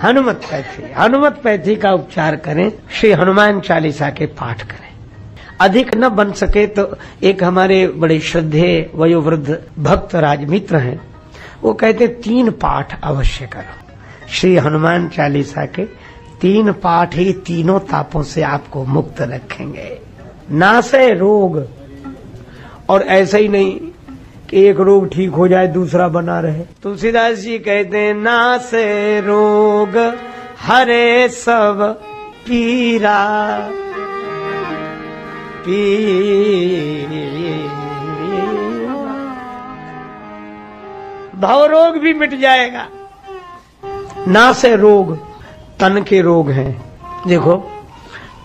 Hanumat pathy. Hanumat pathy का उपचार करें, श्री हनुमान चालीसा के पाठ करें। अधिक न बन सके तो एक हमारे बड़े श्रद्धेय वयोवृद्ध भक्त राजमित्र हैं, वो कहते 3 पाठ अवश्य करो। श्री हनुमान चालीसा के 3 पाठ ही तीनों तापों से आपको मुक्त रखेंगे। नासे रोग, और ऐसा ही नहीं कि एक रोग ठीक हो जाए दूसरा बना रहे। तुलसीदास जी कहते हैं नासे रोग हरे सब पीरा, भव रोग भी मिट जाएगा। नासे रोग, तन के रोग हैं। देखो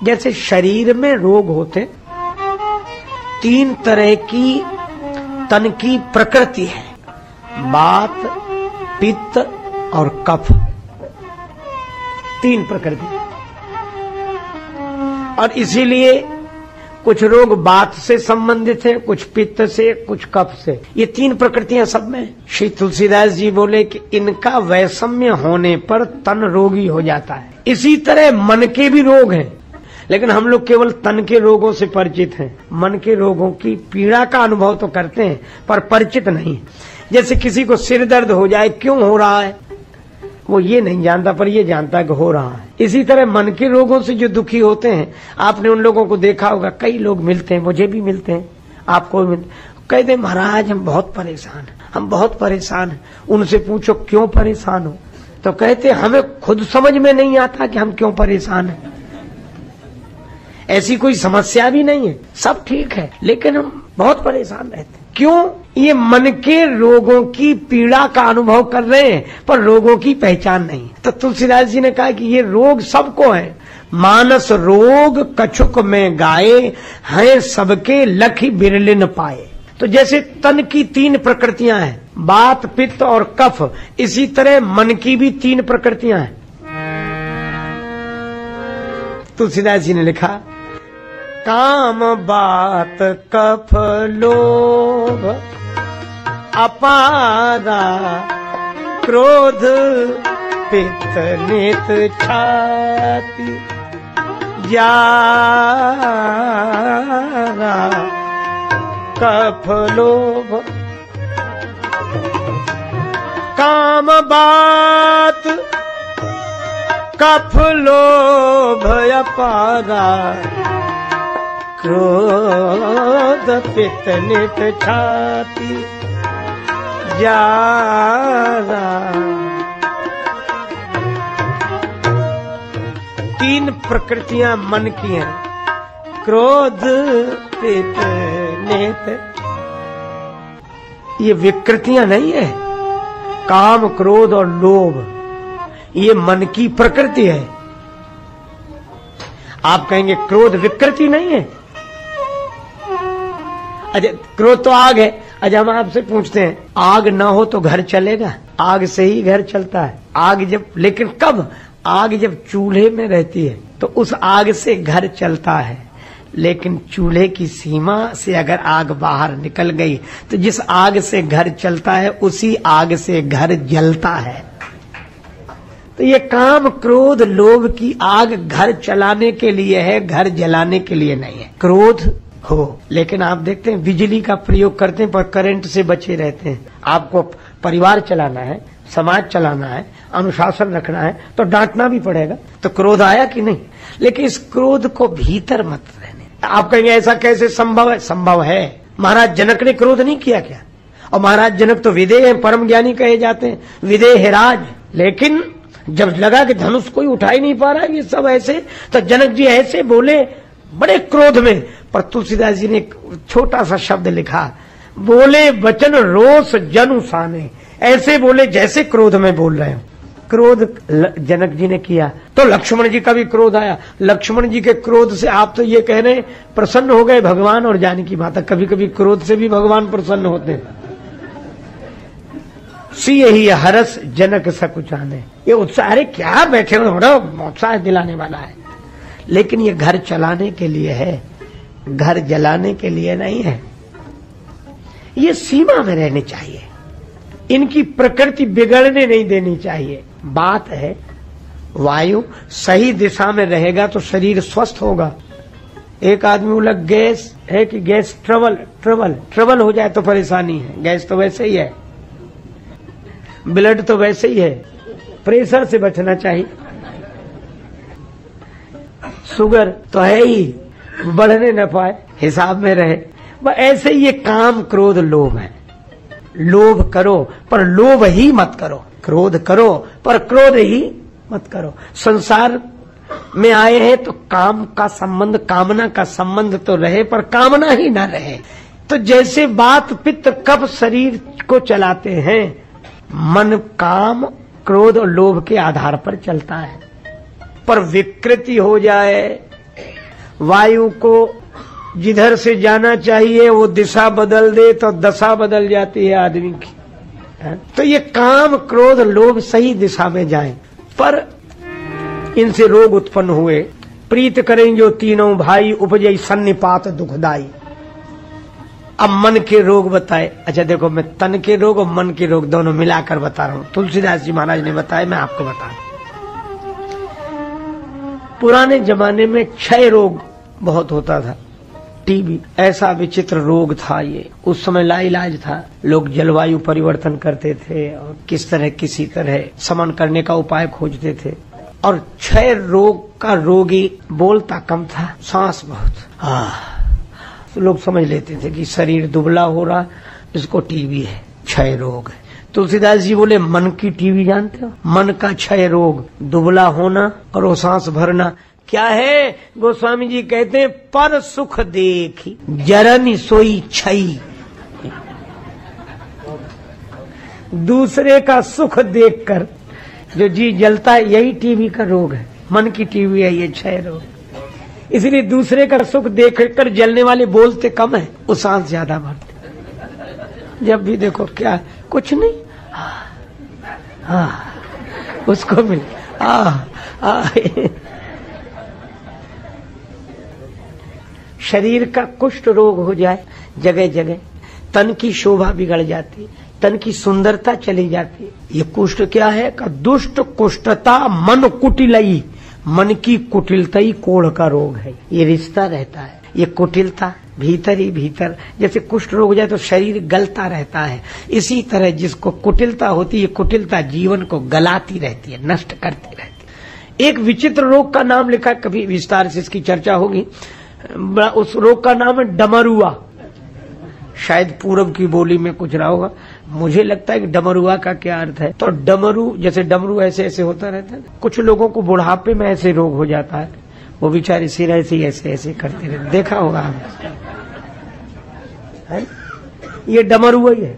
जैसे शरीर में रोग होते, 3 तरह की तन की प्रकृति है, वात, पित्त और कफ। 3 प्रकृति, और इसीलिए कुछ रोग वात से संबंधित है, कुछ पित्त से, कुछ कफ से। ये 3 प्रकृतियां सब में। श्री तुलसीदास जी बोले कि इनका वैषम्य होने पर तन रोगी हो जाता है। इसी तरह मन के भी रोग हैं, लेकिन हम लोग केवल तन के रोगों से परिचित हैं। मन के रोगों की पीड़ा का अनुभव तो करते हैं पर परिचित नहीं। जैसे किसी को सिर दर्द हो जाए, क्यों हो रहा है वो ये नहीं जानता, पर ये जानता है कि हो रहा है। इसी तरह मन के रोगों से जो दुखी होते हैं, आपने उन लोगों को देखा होगा, कई लोग मिलते हैं, मुझे भी मिलते हैं, आपको भी मिलते, कहते महाराज हम बहुत परेशान हैं, हम बहुत परेशान हैं। उनसे पूछो क्यों परेशान हो, तो कहते हमें खुद समझ में नहीं आता कि हम क्यों परेशान हैं। ऐसी कोई समस्या भी नहीं है, सब ठीक है, लेकिन हम बहुत परेशान रहते हैं। क्यों? ये मन के रोगों की पीड़ा का अनुभव कर रहे हैं, पर रोगों की पहचान नहीं। तो तुलसीदास जी ने कहा कि ये रोग सबको है। मानस रोग कछुक में गाये, हैं सबके लखी बिरले न पाए। तो जैसे तन की 3 प्रकृतियां हैं, वात, पित्त और कफ, इसी तरह मन की भी 3 प्रकृतियां हैं। तुलसीदास जी ने लिखा काम, बात, कफ, लोभ, अपारा, क्रोध, पित्त, नेत, छाती, जारा, कफ, लोभ। काम, बात, कफ, लोभ, अपारा, क्रोध, पित्त, नित, छाती, जारा। 3 प्रकृतियां मन की हैं, क्रोध, पित्त, नित। ये विकृतियां नहीं है। काम, क्रोध और लोभ ये मन की प्रकृति है। आप कहेंगे क्रोध विकृति नहीं है। अच्छा, क्रोध तो आग है। अच्छा, हम आपसे पूछते हैं आग ना हो तो घर चलेगा? आग से ही घर चलता है। आग जब, लेकिन कब? आग जब चूल्हे में रहती है तो उस आग से घर चलता है, लेकिन चूल्हे की सीमा से अगर आग बाहर निकल गई तो जिस आग से घर चलता है उसी आग से घर जलता है। तो ये काम, क्रोध, लोभ की आग घर चलाने के लिए है, घर जलाने के लिए नहीं है। क्रोध हो, लेकिन आप देखते हैं बिजली का प्रयोग करते हैं पर करंट से बचे रहते हैं। आपको परिवार चलाना है, समाज चलाना है, अनुशासन रखना है तो डांटना भी पड़ेगा। तो क्रोध आया कि नहीं? लेकिन इस क्रोध को भीतर मत रहने। आप कहेंगे ऐसा कैसे संभव है? संभव है। महाराज जनक ने क्रोध नहीं किया क्या? और महाराज जनक तो विदेह हैं, परम ज्ञानी कहे जाते हैं, विदेह है राज। लेकिन जब लगा कि धनुष कोई उठा ही नहीं पा रहा है, ये सब ऐसे, तो जनक जी ऐसे बोले बड़े क्रोध में। पर तुलसीदास जी ने एक छोटा सा शब्द लिखा, बोले वचन रोष जनु साने। ऐसे बोले जैसे क्रोध में बोल रहे हो। क्रोध जनक जी ने किया तो लक्ष्मण जी का भी क्रोध आया। लक्ष्मण जी के क्रोध से आप तो ये कह रहे प्रसन्न हो गए भगवान और जानकी माता। कभी कभी क्रोध से भी भगवान प्रसन्न होते हैं। सी यही हरस जनक सकुचाने। ये उत्साह, अरे क्या बैठे हो, बड़ा उत्साह दिलाने वाला है। लेकिन ये घर चलाने के लिए है, घर जलाने के लिए नहीं है। ये सीमा में रहने चाहिए, इनकी प्रकृति बिगड़ने नहीं देनी चाहिए। बात है वायु सही दिशा में रहेगा तो शरीर स्वस्थ होगा। एक आदमी बोला गैस है कि गैस ट्रबल हो जाए तो परेशानी है। गैस तो वैसे ही है, ब्लड तो वैसे ही है, प्रेशर से बचना चाहिए। शुगर तो है ही, बढ़ने न पाए, हिसाब में रहे। वह ऐसे ही ये काम क्रोध लोभ है। लोभ करो पर लोभ ही मत करो, क्रोध करो पर क्रोध ही मत करो। संसार में आए हैं तो काम का संबंध, कामना का संबंध तो रहे पर कामना ही ना रहे। तो जैसे वात पित्त कफ शरीर को चलाते हैं, मन काम क्रोध और लोभ के आधार पर चलता है। पर विकृति हो जाए, वायु को जिधर से जाना चाहिए वो दिशा बदल दे तो दशा बदल जाती है आदमी की। तो ये काम क्रोध लोभ सही दिशा में जाए, पर इनसे रोग उत्पन्न हुए। प्रीत करें जो तीनों भाई, उपजई सन्निपात दुखदाई। अब मन के रोग बताए। अच्छा देखो, मैं तन के रोग और मन के रोग दोनों मिलाकर बता रहा हूं। तुलसीदास जी महाराज ने बताया, मैं आपको बता रहा हूं। पुराने जमाने में क्षय रोग बहुत होता था, टीबी ऐसा विचित्र रोग था ये। उस समय लाइलाज था, लोग जलवायु परिवर्तन करते थे और किस तरह किसी तरह शमन करने का उपाय खोजते थे। और क्षय रोग का रोगी बोलता कम था, सांस बहुत। तो लोग समझ लेते थे कि शरीर दुबला हो रहा, इसको टीबी है, क्षय रोग है। तुलसीदास जी बोले मन की टीबी जानते हो? मन का क्षय रोग, दुबला होना और वो सांस भरना क्या है? गोस्वामी जी कहते हैं, पर सुख देखी जरन सोई छई। दूसरे का सुख देखकर जो जी जलता है, यही टीबी का रोग है। मन की टीबी है ये क्षय रोग। इसलिए दूसरे का सुख देखकर जलने वाले बोलते कम है, वो सांस ज्यादा भरते। जब भी देखो क्या कुछ नहीं, उसको मिल शरीर का कुष्ठ रोग हो जाए जगह जगह, तन की शोभा बिगड़ जाती, तन की सुंदरता चली जाती। ये कुष्ठ क्या है? का दुष्ट कुष्ठता मन कुटिलई, मन की कुटिलता ही कोढ़ का रोग है। ये रिश्ता रहता है, ये कुटिलता भीतर ही भीतर। जैसे कुष्ठ रोग हो जाए तो शरीर गलता रहता है, इसी तरह जिसको कुटिलता होती है, कुटिलता जीवन को गलाती रहती है, नष्ट करती रहती है। एक विचित्र रोग का नाम लिखा, कभी विस्तार से इसकी चर्चा होगी। उस रोग का नाम है डमरुआ। शायद पूरब की बोली में कुछ रहा होगा, मुझे लगता है कि डमरुआ का क्या अर्थ है। तो डमरू, जैसे डमरू ऐसे ऐसे होता रहता है, कुछ लोगों को बुढ़ापे में ऐसे रोग हो जाता है, वो बेचारे सिर ऐसे ऐसे ऐसे करते रहते, देखा होगा है? ये डमरुआ ही है।